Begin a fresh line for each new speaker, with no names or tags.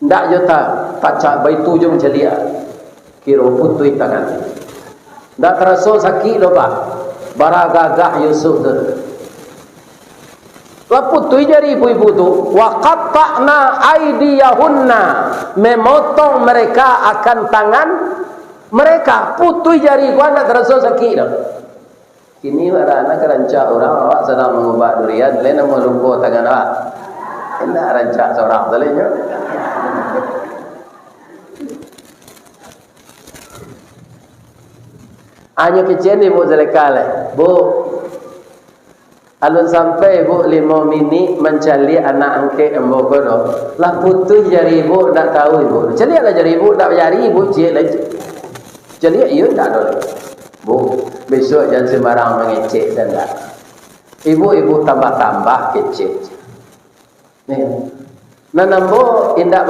ndak jota pacak baitu je macam dia kira putui tangan ndak terasa sakit dah pak bara gagah Yusuf tu wa putui jari ibu-ibu tu wa qatta'na aydiyahunna memotong mereka akan tangan mereka putui jari gua ndak terasa sakit dah. Kini anak rancak orang awak sedang mengubah durian lain nama lumpuh tangan awak hendak rancak seorang salahnya hanya kecil ni bu Zalika lah bu alun sampai bu 5 minit mencari anak angkat embo kono lah putus jari ibu tak tahu ibu cari lah jari ibu tak jari ibu cik lah cari iya tak ada bu besok jangan sembarang mengecek dan tak ibu tambah-tambah kecek ni nanambo indak